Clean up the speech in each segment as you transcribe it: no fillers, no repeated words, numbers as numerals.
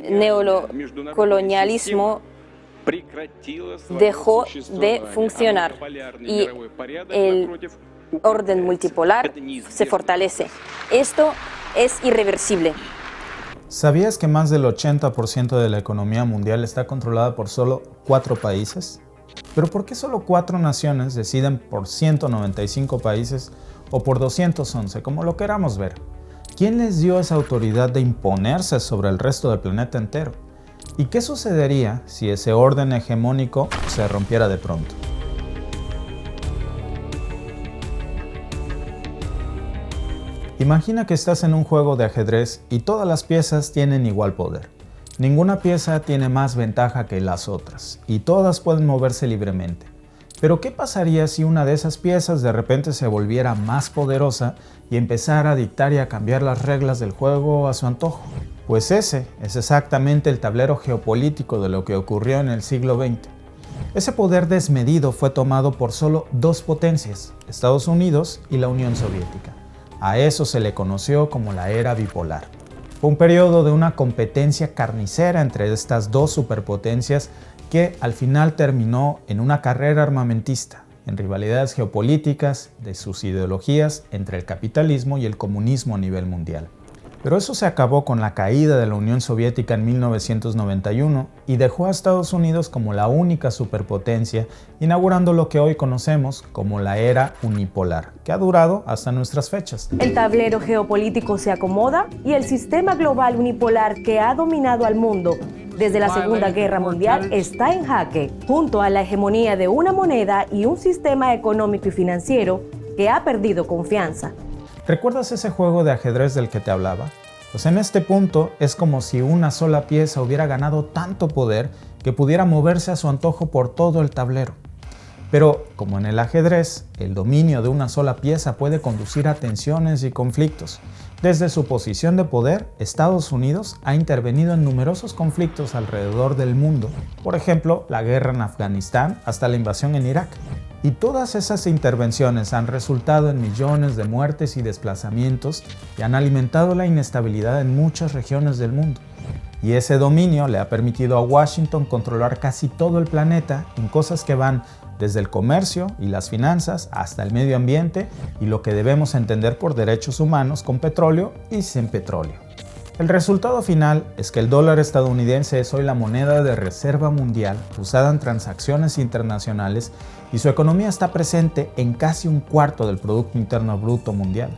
neocolonialismo dejó de funcionar y el orden multipolar se fortalece. Esto es irreversible. ¿Sabías que más del 80% de la economía mundial está controlada por solo 4 países? ¿Pero por qué solo 4 naciones deciden por 195 países o por 211, como lo queramos ver? ¿Quién les dio esa autoridad de imponerse sobre el resto del planeta entero? ¿Y qué sucedería si ese orden hegemónico se rompiera de pronto? Imagina que estás en un juego de ajedrez y todas las piezas tienen igual poder. Ninguna pieza tiene más ventaja que las otras y todas pueden moverse libremente. Pero ¿qué pasaría si una de esas piezas de repente se volviera más poderosa y empezara a dictar y a cambiar las reglas del juego a su antojo? Pues ese es exactamente el tablero geopolítico de lo que ocurrió en el siglo XX. Ese poder desmedido fue tomado por solo 2 potencias, Estados Unidos y la Unión Soviética. A eso se le conoció como la era bipolar. Fue un periodo de una competencia carnicera entre estas 2 superpotencias que al final terminó en una carrera armamentista, en rivalidades geopolíticas de sus ideologías entre el capitalismo y el comunismo a nivel mundial. Pero eso se acabó con la caída de la Unión Soviética en 1991 y dejó a Estados Unidos como la única superpotencia, inaugurando lo que hoy conocemos como la era unipolar, que ha durado hasta nuestras fechas. El tablero geopolítico se acomoda y el sistema global unipolar que ha dominado al mundo desde la Segunda Guerra Mundial está en jaque, junto a la hegemonía de una moneda y un sistema económico y financiero que ha perdido confianza. ¿Recuerdas ese juego de ajedrez del que te hablaba? Pues en este punto es como si una sola pieza hubiera ganado tanto poder que pudiera moverse a su antojo por todo el tablero. Pero, como en el ajedrez, el dominio de una sola pieza puede conducir a tensiones y conflictos. Desde su posición de poder, Estados Unidos ha intervenido en numerosos conflictos alrededor del mundo. Por ejemplo, la guerra en Afganistán hasta la invasión en Irak. Y todas esas intervenciones han resultado en millones de muertes y desplazamientos y han alimentado la inestabilidad en muchas regiones del mundo. Y ese dominio le ha permitido a Washington controlar casi todo el planeta en cosas que van desde el comercio y las finanzas hasta el medio ambiente y lo que debemos entender por derechos humanos con petróleo y sin petróleo. El resultado final es que el dólar estadounidense es hoy la moneda de reserva mundial usada en transacciones internacionales y su economía está presente en casi un cuarto del Producto Interno Bruto mundial.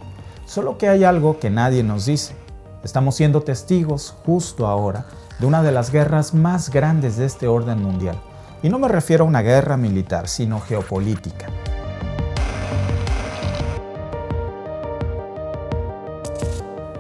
Solo que hay algo que nadie nos dice. Estamos siendo testigos justo ahora de una de las guerras más grandes de este orden mundial. Y no me refiero a una guerra militar, sino geopolítica.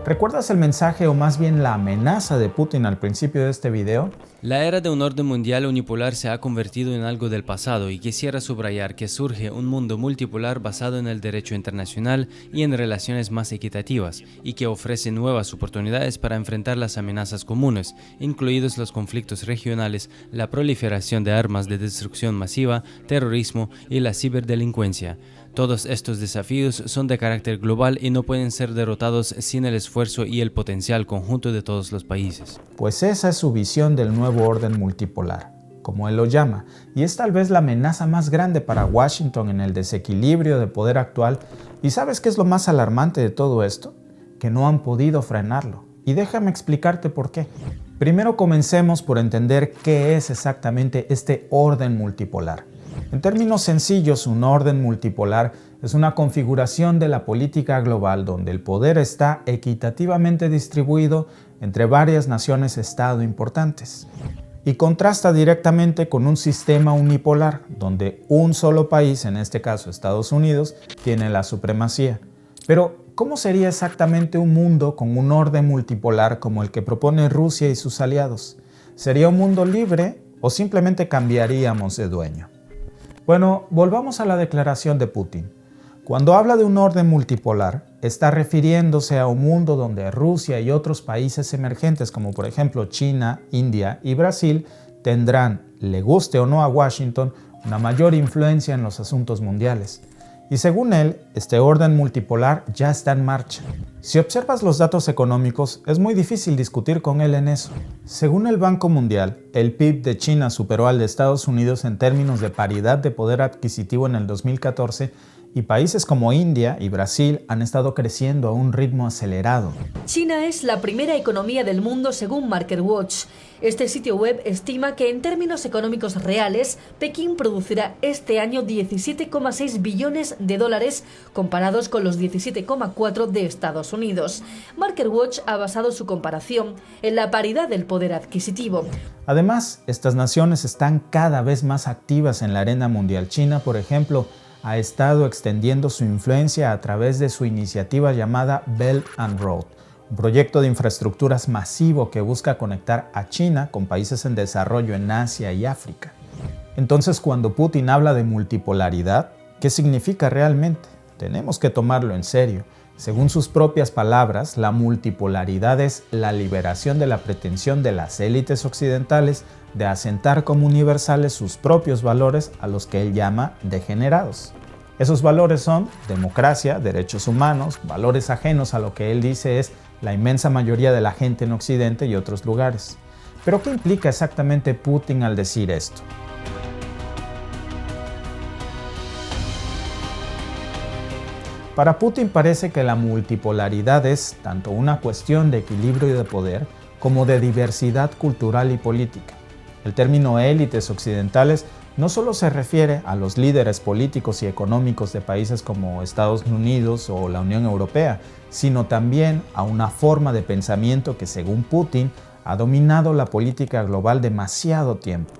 ¿Recuerdas el mensaje o más bien la amenaza de Putin al principio de este video? La era de un orden mundial unipolar se ha convertido en algo del pasado y quisiera subrayar que surge un mundo multipolar basado en el derecho internacional y en relaciones más equitativas y que ofrece nuevas oportunidades para enfrentar las amenazas comunes, incluidos los conflictos regionales, la proliferación de armas de destrucción masiva, terrorismo y la ciberdelincuencia. Todos estos desafíos son de carácter global y no pueden ser derrotados sin el esfuerzo y el potencial conjunto de todos los países. Pues esa es su visión del nuevo orden multipolar, como él lo llama, y es tal vez la amenaza más grande para Washington en el desequilibrio de poder actual. ¿Y sabes qué es lo más alarmante de todo esto? Que no han podido frenarlo. Y déjame explicarte por qué. Primero comencemos por entender qué es exactamente este orden multipolar. En términos sencillos, un orden multipolar es una configuración de la política global donde el poder está equitativamente distribuido entre varias naciones-estado importantes. Y contrasta directamente con un sistema unipolar, donde un solo país, en este caso Estados Unidos, tiene la supremacía. Pero, ¿cómo sería exactamente un mundo con un orden multipolar como el que propone Rusia y sus aliados? ¿Sería un mundo libre o simplemente cambiaríamos de dueño? Bueno, volvamos a la declaración de Putin. Cuando habla de un orden multipolar, está refiriéndose a un mundo donde Rusia y otros países emergentes como por ejemplo China, India y Brasil tendrán, le guste o no a Washington, una mayor influencia en los asuntos mundiales. Y según él, este orden multipolar ya está en marcha. Si observas los datos económicos, es muy difícil discutir con él en eso. Según el Banco Mundial, el PIB de China superó al de Estados Unidos en términos de paridad de poder adquisitivo en el 2014, y países como India y Brasil han estado creciendo a un ritmo acelerado. China es la primera economía del mundo según MarketWatch. Este sitio web estima que en términos económicos reales, Pekín producirá este año 17,6 billones de dólares comparados con los 17,4 de Estados Unidos. MarketWatch ha basado su comparación en la paridad del poder adquisitivo. Además, estas naciones están cada vez más activas en la arena mundial. China, por ejemplo, ha estado extendiendo su influencia a través de su iniciativa llamada Belt and Road, un proyecto de infraestructuras masivo que busca conectar a China con países en desarrollo en Asia y África. Entonces, cuando Putin habla de multipolaridad, ¿qué significa realmente? Tenemos que tomarlo en serio. Según sus propias palabras, la multipolaridad es la liberación de la pretensión de las élites occidentales de asentar como universales sus propios valores a los que él llama degenerados. Esos valores son democracia, derechos humanos, valores ajenos a lo que él dice es la inmensa mayoría de la gente en Occidente y otros lugares. ¿Pero qué implica exactamente Putin al decir esto? Para Putin parece que la multipolaridad es tanto una cuestión de equilibrio y de poder como de diversidad cultural y política. El término élites occidentales no solo se refiere a los líderes políticos y económicos de países como Estados Unidos o la Unión Europea, sino también a una forma de pensamiento que, según Putin, ha dominado la política global demasiado tiempo.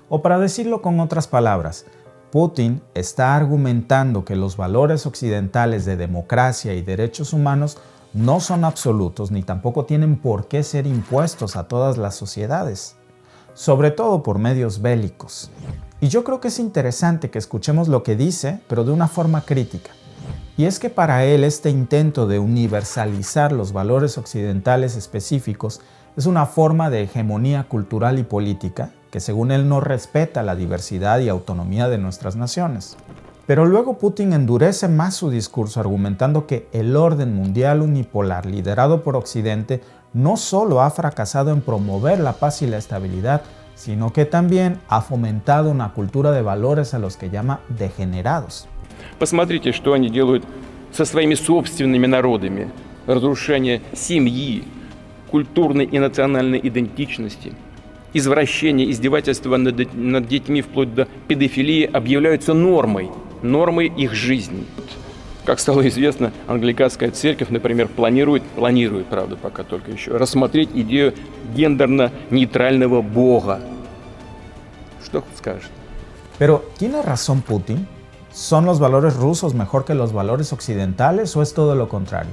O para decirlo con otras palabras, Putin está argumentando que los valores occidentales de democracia y derechos humanos no son absolutos ni tampoco tienen por qué ser impuestos a todas las sociedades, sobre todo por medios bélicos. Y yo creo que es interesante que escuchemos lo que dice, pero de una forma crítica. Y es que para él este intento de universalizar los valores occidentales específicos es una forma de hegemonía cultural y política que según él no respeta la diversidad y autonomía de nuestras naciones. Pero luego Putin endurece más su discurso argumentando que el orden mundial unipolar liderado por Occidente no solo ha fracasado en promover la paz y la estabilidad, sino que también ha fomentado una cultura de valores a los que llama degenerados. Посмотрите, что они делают со своими собственными народами. Разрушение семьи, культурной и национальной идентичности, извращение, издевательство над детьми вплоть до педофилии объявляются нормой их жизни. Как стало известно, англиканская церковь, например, планирует, правда, пока только еще, рассмотреть идею гендерно-нейтрального Бога. Что скажешь? Pero, ¿tiene razón Putin? ¿Son los valores rusos mejor que los valores occidentales o es todo lo contrario?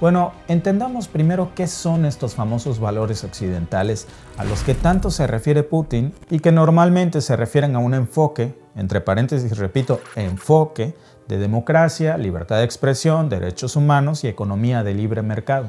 Bueno, entendamos primero qué son estos famosos valores occidentales a los que tanto se refiere Putin y que normalmente se refieren a un enfoque, entre paréntesis repito, enfoque, de democracia, libertad de expresión, derechos humanos y economía de libre mercado.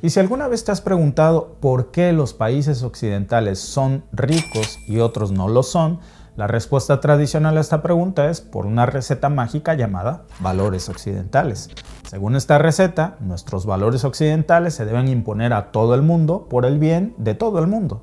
Y si alguna vez te has preguntado por qué los países occidentales son ricos y otros no lo son, la respuesta tradicional a esta pregunta es por una receta mágica llamada valores occidentales. Según esta receta, nuestros valores occidentales se deben imponer a todo el mundo por el bien de todo el mundo.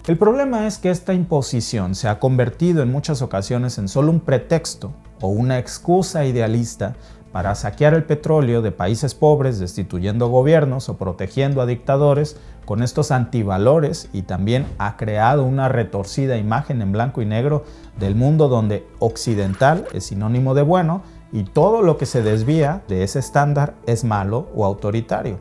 El problema es que esta imposición se ha convertido en muchas ocasiones en solo un pretexto o una excusa idealista para saquear el petróleo de países pobres, destituyendo gobiernos o protegiendo a dictadores con estos antivalores, y también ha creado una retorcida imagen en blanco y negro del mundo donde occidental es sinónimo de bueno y todo lo que se desvía de ese estándar es malo o autoritario.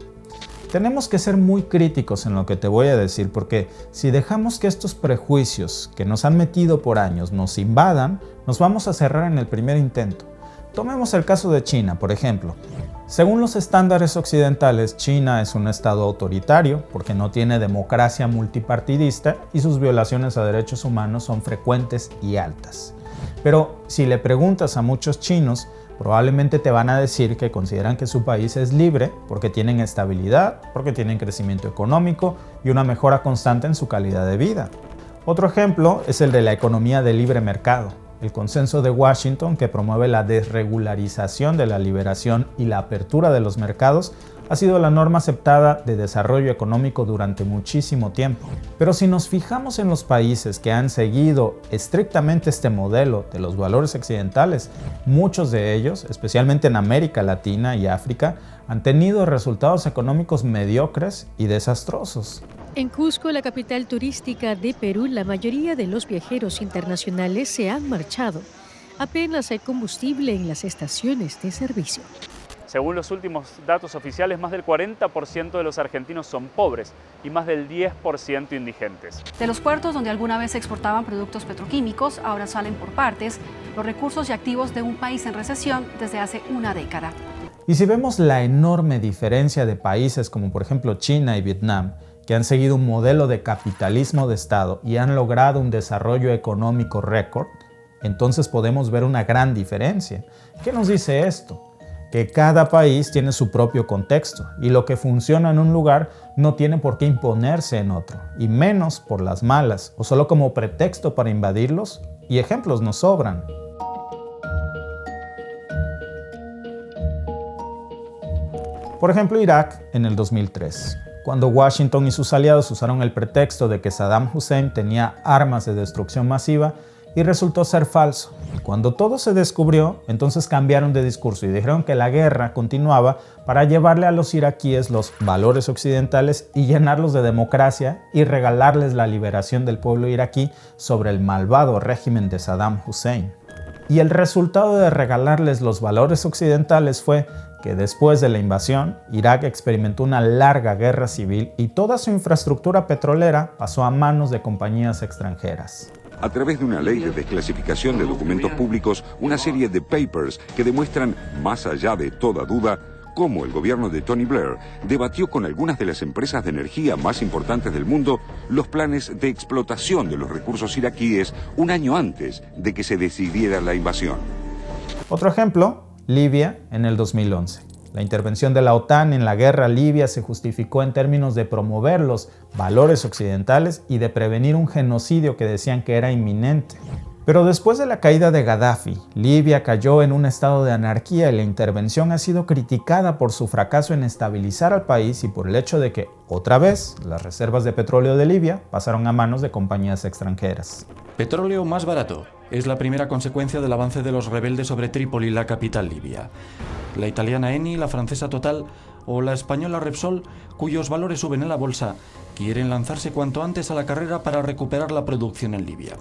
Tenemos que ser muy críticos en lo que te voy a decir, porque si dejamos que estos prejuicios que nos han metido por años nos invadan, nos vamos a cerrar en el primer intento. Tomemos el caso de China, por ejemplo. Según los estándares occidentales, China es un estado autoritario porque no tiene democracia multipartidista y sus violaciones a derechos humanos son frecuentes y altas. Pero si le preguntas a muchos chinos, probablemente te van a decir que consideran que su país es libre porque tienen estabilidad, porque tienen crecimiento económico y una mejora constante en su calidad de vida. Otro ejemplo es el de la economía de libre mercado. El consenso de Washington, que promueve la desregularización de la liberación y la apertura de los mercados, ha sido la norma aceptada de desarrollo económico durante muchísimo tiempo. Pero si nos fijamos en los países que han seguido estrictamente este modelo de los valores occidentales, muchos de ellos, especialmente en América Latina y África, han tenido resultados económicos mediocres y desastrosos. En Cusco, la capital turística de Perú, la mayoría de los viajeros internacionales se han marchado. Apenas hay combustible en las estaciones de servicio. Según los últimos datos oficiales, más del 40% de los argentinos son pobres y más del 10% indigentes. De los puertos donde alguna vez se exportaban productos petroquímicos, ahora salen por partes los recursos y activos de un país en recesión desde hace una década. Y si vemos la enorme diferencia de países como por ejemplo China y Vietnam, que han seguido un modelo de capitalismo de Estado y han logrado un desarrollo económico récord, entonces podemos ver una gran diferencia. ¿Qué nos dice esto? Que cada país tiene su propio contexto y lo que funciona en un lugar no tiene por qué imponerse en otro, y menos por las malas o solo como pretexto para invadirlos, y ejemplos nos sobran. Por ejemplo, Irak en el 2003. Cuando Washington y sus aliados usaron el pretexto de que Saddam Hussein tenía armas de destrucción masiva y resultó ser falso. Y cuando todo se descubrió, entonces cambiaron de discurso y dijeron que la guerra continuaba para llevarle a los iraquíes los valores occidentales y llenarlos de democracia y regalarles la liberación del pueblo iraquí sobre el malvado régimen de Saddam Hussein. Y el resultado de regalarles los valores occidentales fue que después de la invasión, Irak experimentó una larga guerra civil y toda su infraestructura petrolera pasó a manos de compañías extranjeras. A través de una ley de desclasificación de documentos públicos, una serie de papers que demuestran, más allá de toda duda, cómo el gobierno de Tony Blair debatió con algunas de las empresas de energía más importantes del mundo los planes de explotación de los recursos iraquíes un año antes de que se decidiera la invasión. Otro ejemplo, Libia en el 2011. La intervención de la OTAN en la guerra libia se justificó en términos de promover los valores occidentales y de prevenir un genocidio que decían que era inminente. Pero después de la caída de Gaddafi, Libia cayó en un estado de anarquía y la intervención ha sido criticada por su fracaso en estabilizar al país y por el hecho de que, otra vez, las reservas de petróleo de Libia pasaron a manos de compañías extranjeras. Petróleo más barato es la primera consecuencia del avance de los rebeldes sobre Trípoli, la capital libia. La italiana Eni, la francesa Total o la española Repsol, cuyos valores suben en la bolsa, quieren lanzarse cuanto antes a la carrera para recuperar la producción en Libia.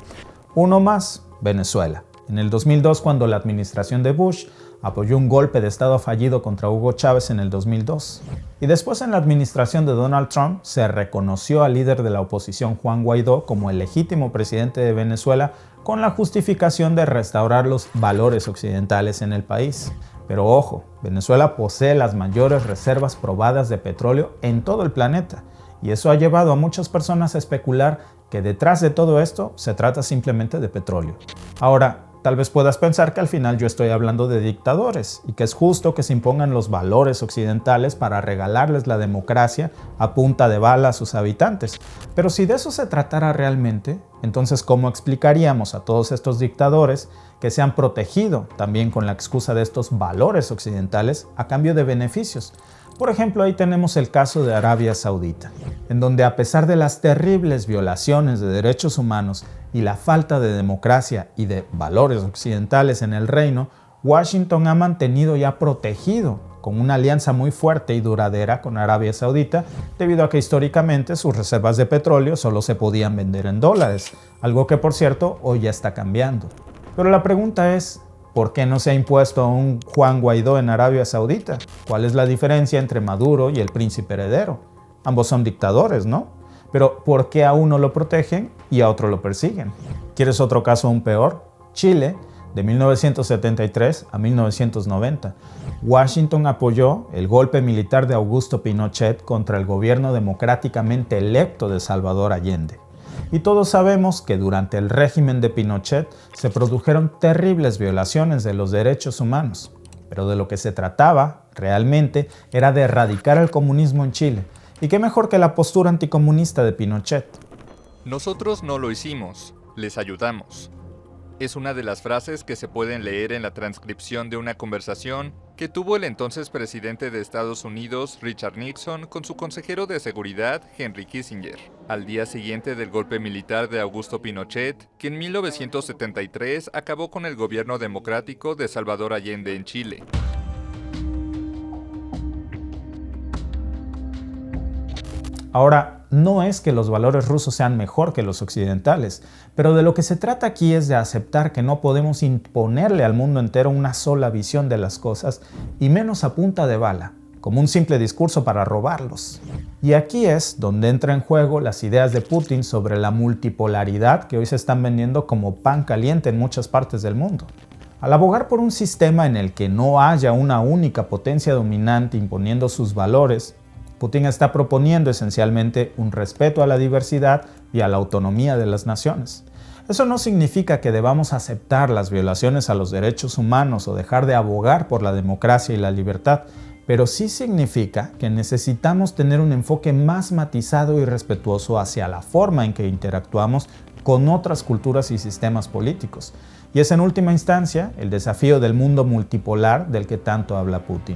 Uno más, Venezuela. En el 2002, cuando la administración de Bush apoyó un golpe de Estado fallido contra Hugo Chávez en el 2002. Y después en la administración de Donald Trump se reconoció al líder de la oposición Juan Guaidó como el legítimo presidente de Venezuela con la justificación de restaurar los valores occidentales en el país. Pero ojo, Venezuela posee las mayores reservas probadas de petróleo en todo el planeta. Y eso ha llevado a muchas personas a especular que detrás de todo esto se trata simplemente de petróleo. Ahora, tal vez puedas pensar que al final yo estoy hablando de dictadores y que es justo que se impongan los valores occidentales para regalarles la democracia a punta de bala a sus habitantes. Pero si de eso se tratara realmente, entonces ¿cómo explicaríamos a todos estos dictadores que se han protegido también con la excusa de estos valores occidentales a cambio de beneficios? Por ejemplo, ahí tenemos el caso de Arabia Saudita, en donde a pesar de las terribles violaciones de derechos humanos y la falta de democracia y de valores occidentales en el reino, Washington ha mantenido y ha protegido con una alianza muy fuerte y duradera con Arabia Saudita, debido a que históricamente sus reservas de petróleo solo se podían vender en dólares, algo que por cierto hoy ya está cambiando. Pero la pregunta es, ¿por qué no se ha impuesto a un Juan Guaidó en Arabia Saudita? ¿Cuál es la diferencia entre Maduro y el príncipe heredero? Ambos son dictadores, ¿no? Pero ¿por qué a uno lo protegen y a otro lo persiguen? ¿Quieres otro caso aún peor? Chile, de 1973 a 1990. Washington apoyó el golpe militar de Augusto Pinochet contra el gobierno democráticamente electo de Salvador Allende. Y todos sabemos que durante el régimen de Pinochet se produjeron terribles violaciones de los derechos humanos. Pero de lo que se trataba, realmente, era de erradicar el comunismo en Chile. Y qué mejor que la postura anticomunista de Pinochet. Nosotros no lo hicimos, les ayudamos. Es una de las frases que se pueden leer en la transcripción de una conversación que tuvo el entonces presidente de Estados Unidos, Richard Nixon, con su consejero de seguridad, Henry Kissinger, al día siguiente del golpe militar de Augusto Pinochet, que en 1973 acabó con el gobierno democrático de Salvador Allende en Chile. Ahora, no es que los valores rusos sean mejor que los occidentales, pero de lo que se trata aquí es de aceptar que no podemos imponerle al mundo entero una sola visión de las cosas, y menos a punta de bala, como un simple discurso para robarlos. Y aquí es donde entra en juego las ideas de Putin sobre la multipolaridad que hoy se están vendiendo como pan caliente en muchas partes del mundo. Al abogar por un sistema en el que no haya una única potencia dominante imponiendo sus valores, Putin está proponiendo esencialmente un respeto a la diversidad y a la autonomía de las naciones. Eso no significa que debamos aceptar las violaciones a los derechos humanos o dejar de abogar por la democracia y la libertad, pero sí significa que necesitamos tener un enfoque más matizado y respetuoso hacia la forma en que interactuamos con otras culturas y sistemas políticos. Y es en última instancia el desafío del mundo multipolar del que tanto habla Putin.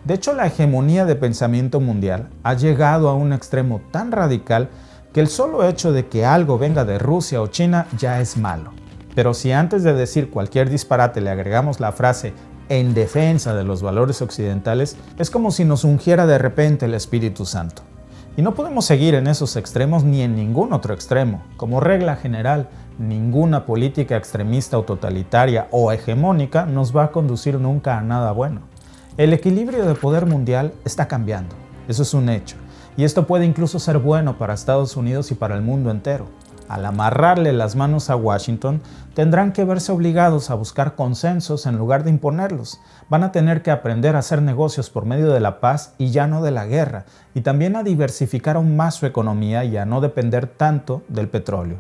De hecho, la hegemonía de pensamiento mundial ha llegado a un extremo tan radical que el solo hecho de que algo venga de Rusia o China ya es malo. Pero si antes de decir cualquier disparate le agregamos la frase en defensa de los valores occidentales, es como si nos ungiera de repente el Espíritu Santo. Y no podemos seguir en esos extremos ni en ningún otro extremo. Como regla general, ninguna política extremista o totalitaria o hegemónica nos va a conducir nunca a nada bueno. El equilibrio de poder mundial está cambiando, eso es un hecho. Y esto puede incluso ser bueno para Estados Unidos y para el mundo entero. Al amarrarle las manos a Washington, tendrán que verse obligados a buscar consensos en lugar de imponerlos. Van a tener que aprender a hacer negocios por medio de la paz y ya no de la guerra, y también a diversificar aún más su economía y a no depender tanto del petróleo.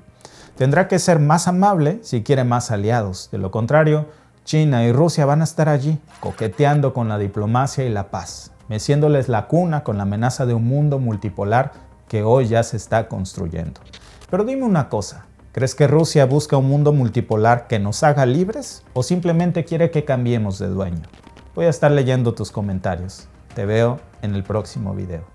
Tendrá que ser más amable si quiere más aliados. De lo contrario, China y Rusia van a estar allí, coqueteando con la diplomacia y la paz, meciéndoles la cuna con la amenaza de un mundo multipolar que hoy ya se está construyendo. Pero dime una cosa, ¿crees que Rusia busca un mundo multipolar que nos haga libres o simplemente quiere que cambiemos de dueño? Voy a estar leyendo tus comentarios. Te veo en el próximo video.